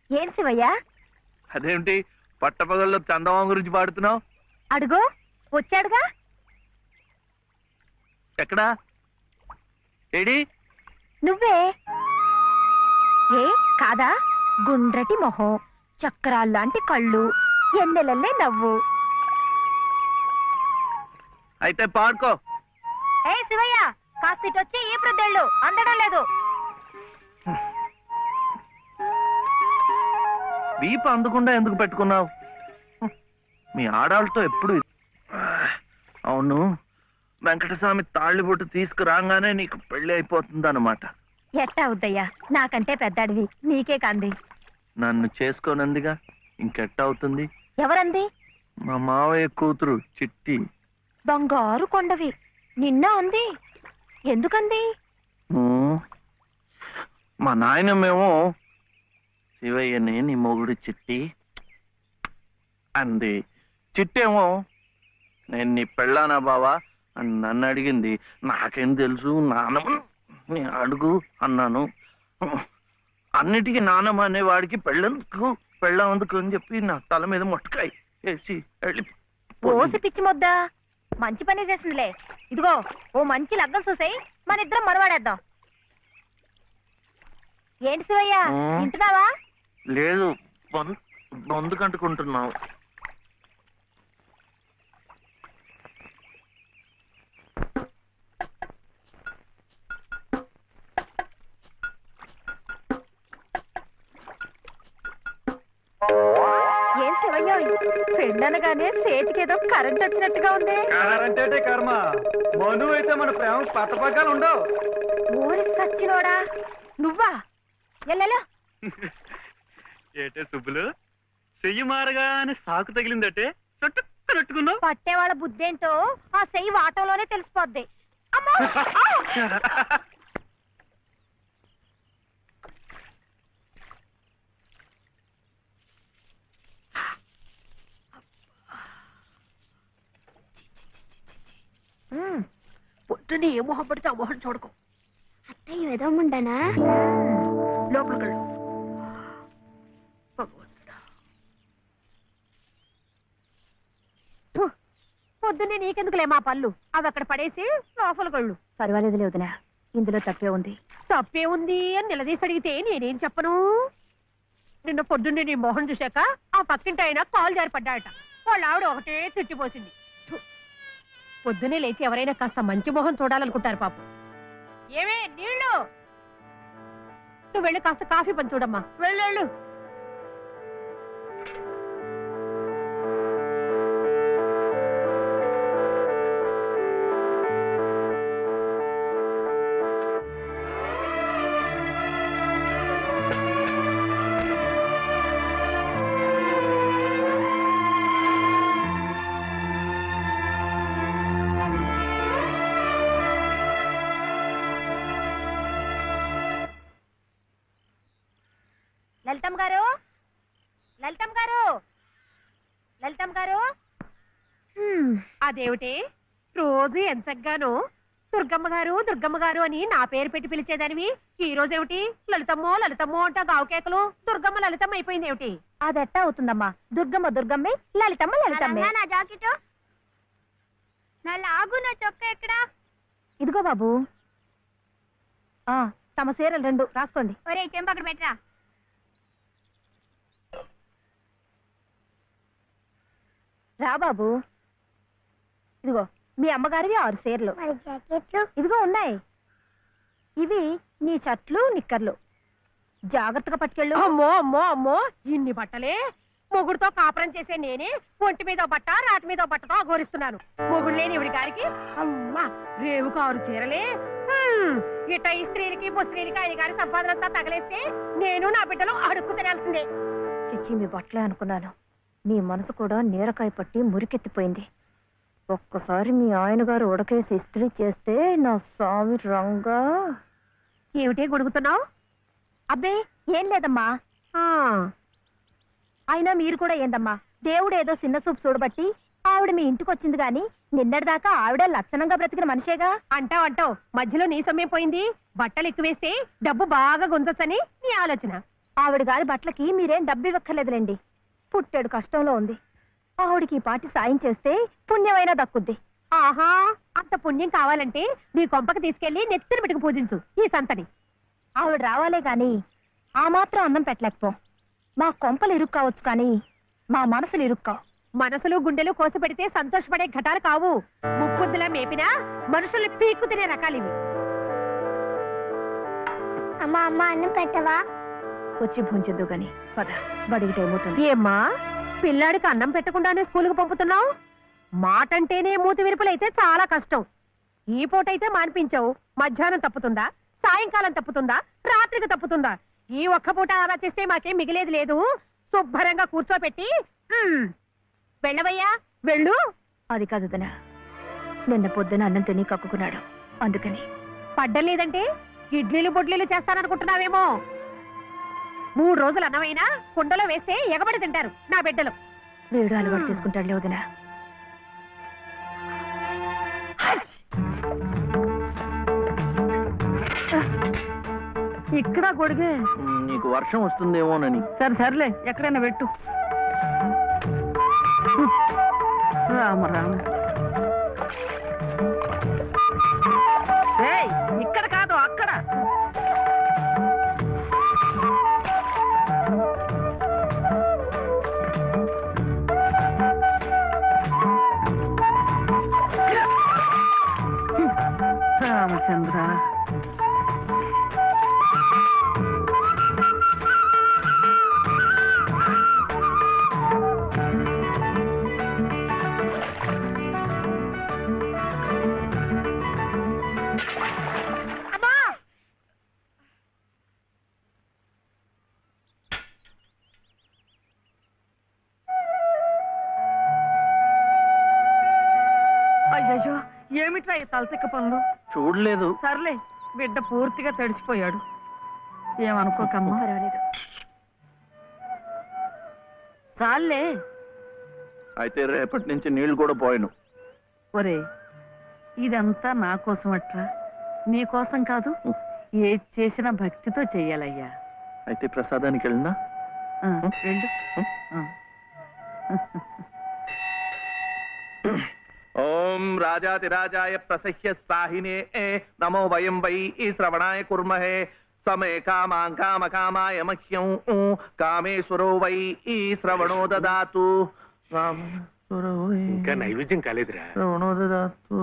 ఏం శివయ్యా? అదేమిటి పట్టపగల్లో చందమామ గురించి పాడుతున్నావు? అడుగో వచ్చాడుగా. ఎక్కడా? ఏడి? నువ్వే. ఏ కాదా? గుండ్రటి మొహం, చక్రాల్లాంటి కళ్ళు, ఎన్నెలల్లే నవ్వు. అయితే పాడుకో. ఏ శివయ్య, కాస్తిటొచ్చి ఈ ప్రద్దెళ్ళు అందడం లేదు. వీప అందకుండా ఎందుకు పెట్టుకున్నావు? మీ ఆడాళ్ళతో ఎప్పుడు. అవును, వెంకటస్వామి తాళ్ళిబొట్టు తీసుకురాగానే నీకు పెళ్లి అయిపోతుందన్నమాట. ఎట్టా అవుద్దయ్యా, నాకంటే పెద్దాడివి, నీకే కంది. నన్ను చేసుకోనందిగా, ఇంకెట్ట అవుతుంది? ఎవరంది? మా మావయ్య కూతురు చిట్టి. బంగారు కొండవి, నిన్న అంది. ఎందుకంది? మా నాయనమేమో శివయ్యని నీ మొగుడు చిట్టి అంది. చిట్టేమో నేను నీ పెళ్ళానా బావా అని నన్ను అడిగింది. నాకేం తెలుసు, నానమ్మ నీ అడుగు అన్నాను. అన్నిటికీ నానమ్మ అనేవాడికి పెళ్ళందుకు అని చెప్పి నా తల మీద మొట్టకాయ వేసి వెళ్ళి పోసి పిచ్చి మొద్దా, మంచి పని చేసిందిలే. ఇదిగో ఓ మంచి లగ్గం చూసాయి, మన ఇద్దరం మరవాడేద్దాం. ఏంటి శివయ్య, వింటున్నావా? లేదు, బొందు కంటుకుంటున్నావు. ఏం శివయ్య, పెళ్ళనగానే చేతికేదో కరెంట్ వచ్చినట్టుగా ఉంది. కరెంటే కర్మ, మను అయితే మన ప్రేమ పట్టపగ్గాలు ఉండవు. ఊరి సచ్చినోడా నువ్వా? ఎల్లెలో ఏటే సుబ్బులు, చెయ్యి మారగానే సాకు తగిలిందటే చుట్టుకున్నావు. పట్టేవాళ్ళ బుద్ధేంటో ఆ చెయ్యి వాటంలోనే తెలిసిపోద్ది. అమ్మా! పొద్దునే ఏ మొహం పడితే ఆ మొహం చూడకు. అత్తయ్య ఎదవమంటానా? లోపలికి పొద్దున్నే నీకెందుకులే మా పళ్ళు, అవి అక్కడ పడేసి లోపలికళ్ళు. పర్వాలేదు లేదునా, ఇందులో తప్పే ఉంది. తప్పే ఉంది అని నిలదీసి అడిగితే నేనేం చెప్పను? నిన్న పొద్దున్నే నీ మొహం చూశాక ఆ పక్కింటి ఆయన కాలు జారి పడ్డాయట. వాళ్ళ ఆవిడ ఒకటే తిట్టిపోసింది. పొద్దునే లేచి ఎవరైనా కాస్త మంచి మొహం చూడాలనుకుంటారు పాపం. ఏమే నీళ్ళు, నువ్వు వెళ్ళి కాస్త కాఫీ పని చూడమ్మా, వెళ్ళు. లలితమ్మ గారు, లలితమ్మ గారు, లలితమ్మ గారు. అదేమిటి రోజు ఎంచగ్గాను దుర్గమ్మ గారు దుర్గమ్మ గారు అని నా పేరు పెట్టి పిలిచేదానివి, ఈ రోజు ఏమిటి లలితమ్మో లలితమ్మో అంటా గావుకేకలు దుర్గమ్మ లలితమ్మ అయిపోయింది ఏమిటి? అదెట్టా అవుతుందమ్మా, దుర్గమ్మ దుర్గమ్మే, లలితమ్మ లలితమ్మే. నా జాకెట్, నా లాగు, నా చొక్క ఎక్కడా? ఇదిగో బాబు, తమ చీరలు 2 రాసుకోండి. ఒరే చెంప అక్కడ పెట్టరా. రా బాబు, ఇదిగో మీ అమ్మగారివి 6 చీరలు. ఇదిగో ఉన్నాయి, ఇవి నీ చట్లు నిక్కర్లు, జాగ్రత్తగా పట్టుకెళ్ళు. అమ్మో అమ్మో అమ్మో, ఇన్ని బట్టలే? మొగుడుతో కాపురం చేసే నేనే ఒంటి మీద బట్ట రాటి మీద బట్టతో అఘోరిస్తున్నాను. మొగుడు లేని ఇవిడి గారికి అమ్మా రేవు 6 చీరలే. ఇట ఈ స్త్రీలకి ముస్త్రీలకి ఆయన గారి సంపాదన అంతా తగలేస్తే నేను నా బిడ్డలు అడుక్కు తినాల్సిందే. చిచ్చి మీ బట్టలే అనుకున్నాను, నీ మనసు కూడా నీరకాయ పట్టి మురికెత్తిపోయింది. ఒక్కసారి మీ ఆయన గారు ఉడకేసి ఇస్త్రీ చేస్తే నా స్వామి రంగా. ఏమిటే గొడుగుతున్నావు? అబ్బే ఏం లేదమ్మా. అయినా మీరు కూడా ఏందమ్మా, దేవుడు ఏదో చిన్న చూపు చూడబట్టి ఆవిడ మీ ఇంటికి వచ్చింది గాని నిన్నటిదాకా ఆవిడ లక్షణంగా బ్రతికిన మనిషేగా. అంటావు మధ్యలో నీ సమయం పోయింది. బట్టలు ఎక్కువేస్తే డబ్బు బాగా గుంజొచ్చని నీ ఆలోచన. ఆవిడ గారి బట్టలకి మీరేం డబ్బు ఇవ్వక్కర్లేదులేండి. పుట్టెడు కష్టంలో ఉంది. ఆవిడికి ఈ పాటి సాయం చేస్తే పుణ్యమైనా దక్కుద్ది. ఆహా, అంత పుణ్యం కావాలంటే నీ కొంపకి తీసుకెళ్లి నెత్తిన పెట్టుకు పూజించు ఈ సంతని. ఆవిడ రావాలే గాని ఆ మాత్రం అన్నం పెట్టలేకపో. మా కొంపలు ఇరుక్కు కావచ్చు కానీ మా మనసులు ఇరుక్కావు. మనసులు గుండెలు కోసి పెడితే సంతోషపడే ఘటాలు కావు. ముక్కుద్దులా మేపినా మనుషుల్ని పీక్కు తినే రకాలివి. అమ్మా అమ్మ అన్నం పెట్టవా? వచ్చి భుంచొద్దు గాని పద, బడికి టైం అవుతుంది. ఏమ్మా, పిల్లాడికి అన్నం పెట్టకుండానే స్కూలుకు పంపుతున్నావు? మాటంటేనే మూతి విరుపులైతే చాలా కష్టం. ఈ పూటైతే మాన్పించావు. మధ్యాహ్నం తప్పుతుందా, సాయంకాలం తప్పుతుందా, రాత్రికి తప్పుతుందా? ఈ ఒక్క పూట అలా చేస్తే మాకేం మిగిలేదు లేదు. శుభ్రంగా కూర్చోపెట్టి వెళ్ళవయ్యా, వెళ్ళు. అది కాదు దినా, నిన్న పొద్దున అన్నం తిని కక్కుకున్నాడు, అందుకని. పడ్డలేదంటే ఇడ్లీలు బొడ్లీలు చేస్తాననుకుంటున్నావేమో. 3 రోజులు అన్నమైనా కుండలో వేస్తే ఎగబడి తింటారు నా బిడ్డలు. వీడు అలవాటు చేసుకుంటాడు వదినా. ఇక్కడ గొడుగే. నీకు వర్షం వస్తుందేమోనని. సరే సర్లే, ఎక్కడైనా పెట్టు. రామ రామ. ఇక్కడ కాదు, అక్కడ. రామచంద్ర, అయ్యయ్యో, ఏమిట్రా ఈ తలతిక్క పనులు? చూడలేదు. సర్లే, బిడ్డ పూర్తిగా తడిసిపోయాడు. ఏమనుకోకమ్మా. పర్వాలేదు. చాలే. అయితే రేపటి నుంచి నీళ్లు కూడా పోయాను. ఒరే, ఇదంతా నా కోసం అట్రా, నీ కోసం కాదు. ఏది చేసినా భక్తితో చెయ్యాలయ్యా. అయితే ప్రసాదానికి వెళ్ళినా వెళ్ళు. ఓం రాజాతిరాజాయ ప్రసహ్య సాహినే నమో వయం వై శ్రవణాయ కుర్మహే సమే కామాం కామ కామాయ మహ్యం కామేశ్వరో వై శ్రవణో దదాతు. ఇంకా నైవేద్యం కాలేదురా. శ్రవణో దదాతు.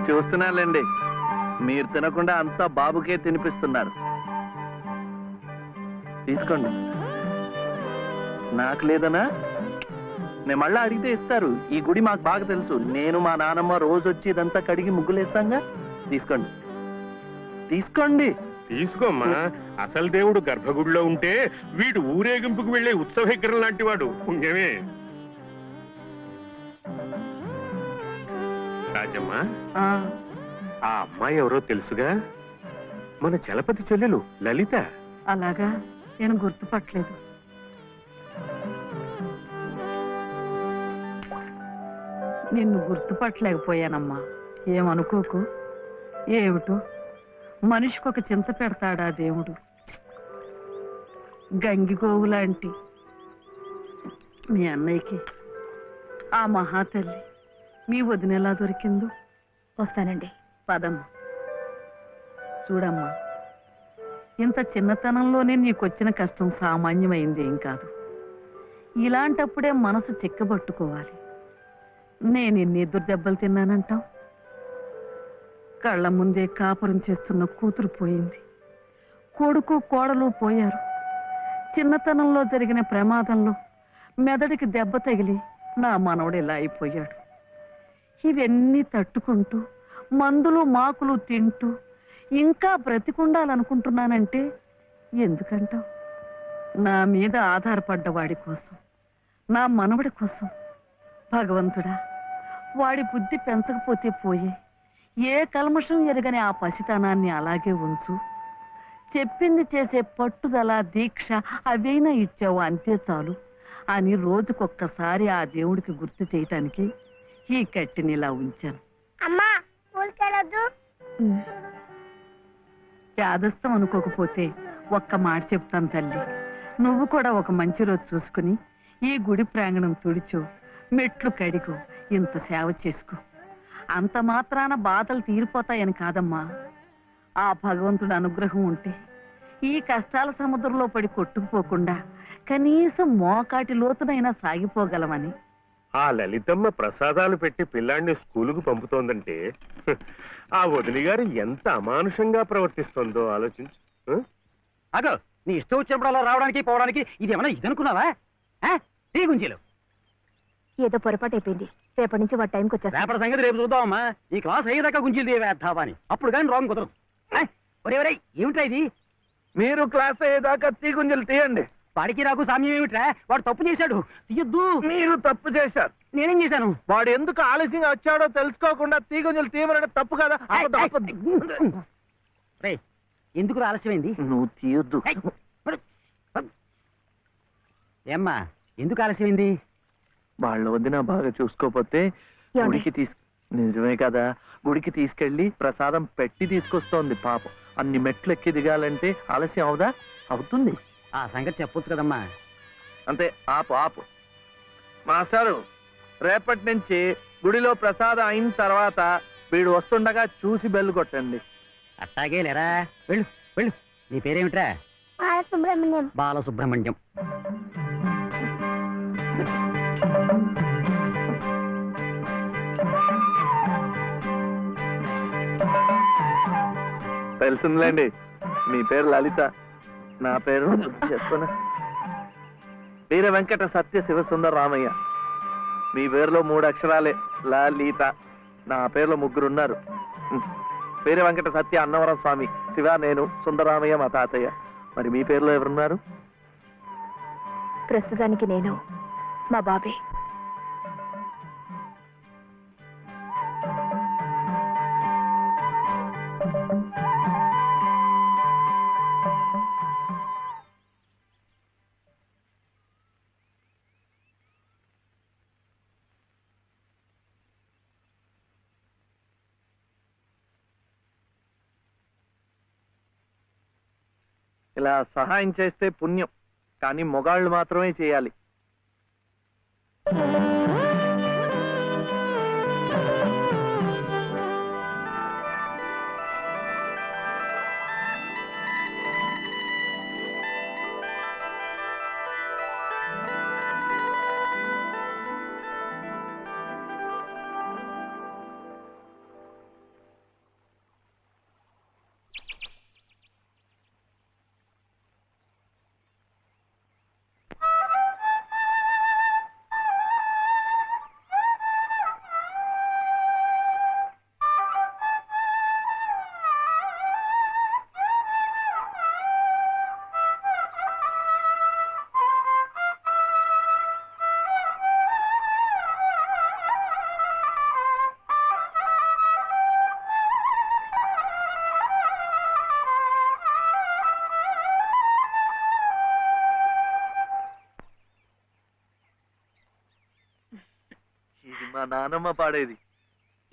చూస్తున్నానులేండి, మీరు తినకుండా అంతా బాబుకే తినిపిస్తున్నారు. తీసుకోండి. నాకు లేదనా? నేను మళ్ళా అడిగితే ఇస్తారు. ఈ గుడి మాకు బాగా తెలుసు. నేను మా నానమ్మ రోజు వచ్చి ఇదంతా కడిగి ముగ్గులేస్తాంగా. తీసుకోండి, తీసుకోండి. తీసుకోమ్మా. అసలు దేవుడు గర్భగుడిలో ఉంటే వీడు ఊరేగింపుకు వెళ్లే ఉత్సవ విగ్రహం లాంటి వాడు. పుణ్యమే. రాజమ్మా, ఆ అమ్మాయి ఎవరో తెలుసుగా? మన చలపతి చెల్లెలు లలిత. అలాగా, నేను గుర్తుపట్టలేదు. నిన్ను గుర్తుపట్టలేకపోయానమ్మా. ఏమనుకోకు. ఏమిటో మనిషికి ఒక చింత పెడతాడా దేవుడు. గంగిగోవు లాంటి మీ అన్నయ్యకి ఆ మహాతల్లి మీ వదిన ఎలా దొరికిందో. వస్తానండి. పదమ్మా. చూడమ్మా, ఇంత చిన్నతనంలోనే నీకొచ్చిన కష్టం సామాన్యమైంది ఏం కాదు. ఇలాంటప్పుడే మనసు చిక్కబట్టుకోవాలి. నేను ఎన్ని ఎదురు దెబ్బలు తిన్నానంటావు? కళ్ళ ముందే కాపురం చేస్తున్న కూతురు పోయింది. కొడుకు కోడలు పోయారు. చిన్నతనంలో జరిగిన ప్రమాదంలో మెదడికి దెబ్బ తగిలి నా మనవడు ఇలా అయిపోయాడు. ఇవన్నీ తట్టుకుంటూ మందులు మాకులు తింటూ ఇంకా బ్రతికుండాలనుకుంటున్నానంటే ఎందుకంటావు? నా మీద ఆధారపడ్డ వాడి కోసం, నా మనవడి కోసం. భగవంతుడా, వాడి బుద్ధి పెంచకపోతే పోయే, ఏ కల్మషం ఎరగని ఆ పసితనాన్ని అలాగే ఉంచు. చెప్పింది చేసే పట్టుదల, దీక్ష అవైనా ఇచ్చావు, అంతే చాలు అని రోజుకొక్కసారి ఆ దేవుడికి గుర్తు చేయటానికి ఈ కట్టిని ఇలా ఉంచాను. అమ్మా స్కూల్కి వెళ్ళొద్దు. చాదస్తం అనుకోకపోతే ఒక్క మాట చెప్తాను తల్లి. నువ్వు కూడా ఒక మంచి రోజు చూసుకుని ఈ గుడి ప్రాంగణం తుడిచో, మెట్లు కడిగో, ఇంత సేవ చేసుకో. అంత మాత్రాన బాధలు తీరిపోతాయని కాదమ్మా. ఆ భగవంతుడి అనుగ్రహం ఉంటే ఈ కష్టాల సముద్రంలో పడి కొట్టుకుపోకుండా కనీసం మోకాటి లోతునైనా సాగిపోగలమని. ఆ లలితమ్మ ప్రసాదాలు పెట్టి పిల్లాడిని స్కూలుకు పంపుతోందంటే ఆ వదిలి గారు ఎంత అమానుషంగా ప్రవర్తిస్తోందో ఆలోచించు. అగో నీ ఇష్టం వచ్చినప్పుడు అలా రావడానికి పోవడానికి ఇది ఏమన్నా ఇదనుకున్నావా? టీ గుంజీలు ఏదో పొరపాటు అయిపోయింది. రేపటి నుంచి వాడి టైంకి వచ్చేస్తా. రేపటి సంగతి రేపు చూద్దామమ్మా. ఈ క్లాస్ అయ్యేదాకా గుంజీలు వేద్దావా అని, అప్పుడు కానీ రాంగ్ కుదరదు. ఒరే ఒరే ఏమిట్రా ఇది? మీరు క్లాస్ అయ్యేదాకా తీగుంజలు తీయండి. వాడికి నాకు సామ్యం ఏమిట్రా? వాడు తప్పు చేశాడు, తీయొద్దు. మీరు తప్పు చేశారు. నేనేం చేశాను? వాడు ఎందుకు ఆలస్యంగా వచ్చాడో తెలుసుకోకుండా తీగుంజలు తీయమనడం తప్పు కదా. రే ఎందుకు ఆలస్యమైంది? నువ్వు తీయొద్దు. ఏమ్మా ఎందుకు ఆలస్యమైంది? వాళ్ళు వదిన బాగా చూసుకోపోతే గుడికి నిజమే కదా, గుడికి తీసుకెళ్లి ప్రసాదం పెట్టి తీసుకొస్తోంది పాపం. అన్ని మెట్లు ఎక్కి దిగాలంటే ఆలస్యం అవుదా? అవుతుంది. ఆ సంగతి చెప్పొచ్చు కదమ్మా. అంతే, ఆపు ఆపు. మాస్టారు, రేపటి నుంచి గుడిలో ప్రసాదం అయిన తర్వాత వీడు వస్తుండగా చూసి బెల్లు కొట్టండి. అట్టాగే లేరా, వెళ్ళు వెళ్ళు. నీ పేరేమిట్రా? బాలసుబ్రహ్మణ్యం. బాలసుబ్రహ్మణ్యం. తెలిసిందిలేండి, మీ పేరు లలిత, నా పేరు చెప్పునా వీర వెంకట సత్య శివసుందర రామయ్య. మీ పేరులో 3 అక్షరాలే, లలిత. నా పేరులో 3 ఉన్నారు. వీర వెంకట సత్య అన్నవరం స్వామి, శివ నేను, సుందరరామయ్య మా తాతయ్య. మరి మీ పేరులో ఎవరున్నారు? ప్రస్తుతానికి నేను, మా బాబే. ఇలా సహాయం చేస్తే పుణ్యం, కానీ మొగాళ్ళు మాత్రమే చేయాలి. ఇది మా నానమ్మ పాడేది.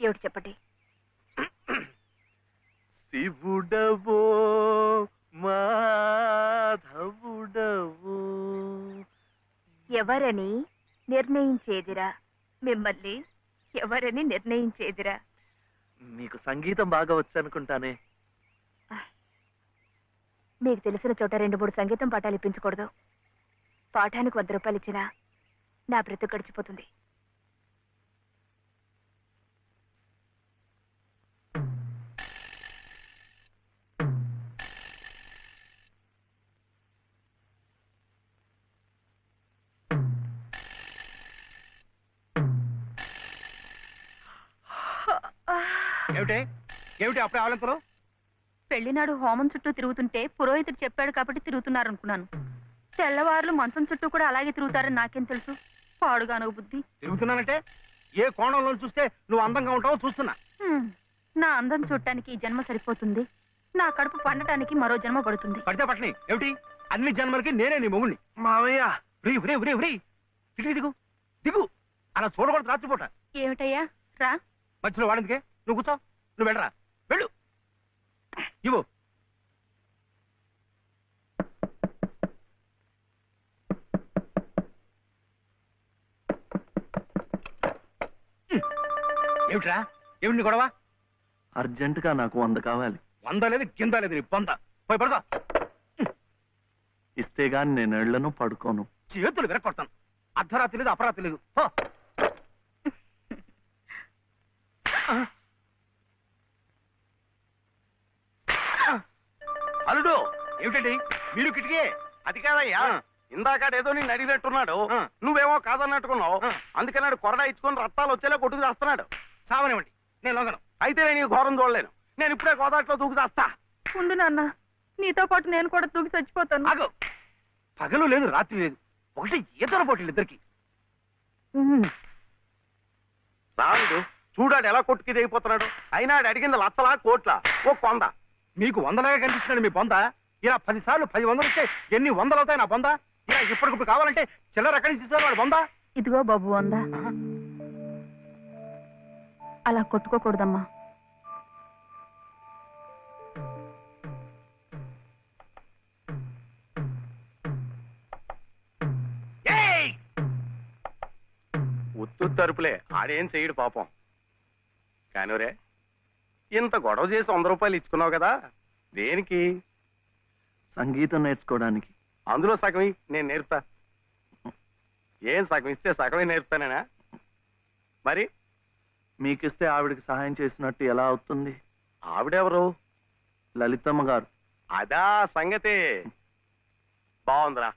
ఏమిటి చెప్పండి. శివుడవో మాధవుడవో ఎవరని నిర్ణయించేదిరా? మిమ్మల్ని ఎవరని నిర్ణయించేదిరా? మీకు సంగీతం బాగా వచ్చు అనుకుంటానే. మీకు తెలిసిన చోట 2-3 సంగీతం పాఠాలు ఇప్పించకూడదు. పాఠానికి 100 రూపాయలు ఇచ్చినా నా బ్రతుకు గడిచిపోతుంది. ఏమిటి ఏమిటి అప్పుడే ఆవలింతలు? పెళ్లినాడు హోమం చుట్టూ తిరుగుతుంటే పురోహితుడు చెప్పాడు కాబట్టి తిరుగుతున్నారనుకున్నాను. తెల్లవారులు మంచం చుట్టూ కూడా అలాగే తిరుగుతారని నాకేం తెలుసు? పాడుగాను బుద్ధి. తిరుగుతున్నానంటే ఏ కోణంలో చూస్తే నువ్వు అందంగా ఉంటావో చూస్తున్నా. నా అందం చూడటానికి ఈ జన్మ సరిపోతుంది. నా కడుపు పండటానికి మరో జన్మ పడుతుంది. పడితే పట్టని ఏమిటి? అన్ని జన్మలకి నేనే నీ మొగుణ్ణి. మావయ్య దిగు దిగు దిగు. అలా చూడకూడదు రాత్రిపూట. ఏమిటయ్యా రా. మధ్యలో వాడిందికే నువ్వు కూర్చో. నువ్వు వెళ్ళరా, వెళ్ళు. ఇవ్వు. ఏమిట్రా? ఏమిటి నీ గొడవ? అర్జెంటుగా నాకు 100 కావాలి. 100 లేదు కింద లేదు నీ పొంద. పోయి పడుకో. ఇస్తే గాని నేను ఎళ్లను, పడుకోను. చేతులు విరక్కొడతాను. అర్ధరాత్రి లేదు అపరాత్రి లేదు. పో. అల్లుడు ఏమిటండి మీరు కిటికీ? అది కాదయ్యా, ఇందాకాడేదో నేను అడిగినట్టున్నాడు. నువ్వేమో కాదన్నట్టుకున్నావు. అందుకన్నాడు కొరడా ఇచ్చుకొని రక్తాలు వచ్చేలా కొట్టుకు చేస్తున్నాడు. సావనివ్వండి, నేను లొంగను. అయితే నేను ఈ ఘోరం చూడలేను. నేను ఇప్పుడే గోదాట్లో దూకు చేస్తా. ఉండు నాన్న, నీతో పాటు నేను కూడా తూగి చచ్చిపోతాను. ఆగు. పగలు లేదు రాత్రి లేదు, ఒకటి ఈతర పోటీలు ఇద్దరికి. రాడు చూడాడు ఎలా కొట్టుకి దిగిపోతున్నాడు. అయినా ఆడు అడిగింది లచ్చలా కోట్ల ఓ కొంద. మీకు 100లాగా కనిపిస్తున్నాడు మీ బొంద. ఇలా 10 సార్లు 10 వందలు ఇస్తే ఎన్ని వందలు అవుతాయి నా బొంద? ఇలా ఇప్పటికిప్పుడు కావాలంటే చిల్లర ఎక్కడి నుంచి తీసుకోవాలి బొంద? ఇదిగో బాబు వందా. అలా కొట్టుకోకూడదమ్మా. ఉత్తు తరుపులే, ఆడేం చెయ్యడు పాపం. కానివరే, ఇంత గొడవ చేసి 100 రూపాయలు ఇచ్చుకున్నావు కదా, దేనికి? సంగీతం నేర్చుకోవడానికి. అందులో సగం నేను నేర్పుతా. ఏం సగం ఇస్తే సగమే నేర్పుతానేనా? మరి మీకిస్తే ఆవిడకి సహాయం చేసినట్టు ఎలా అవుతుంది? ఆవిడెవరు? లలితమ్మ గారు. అదా సంగతి. బాగుందిరా.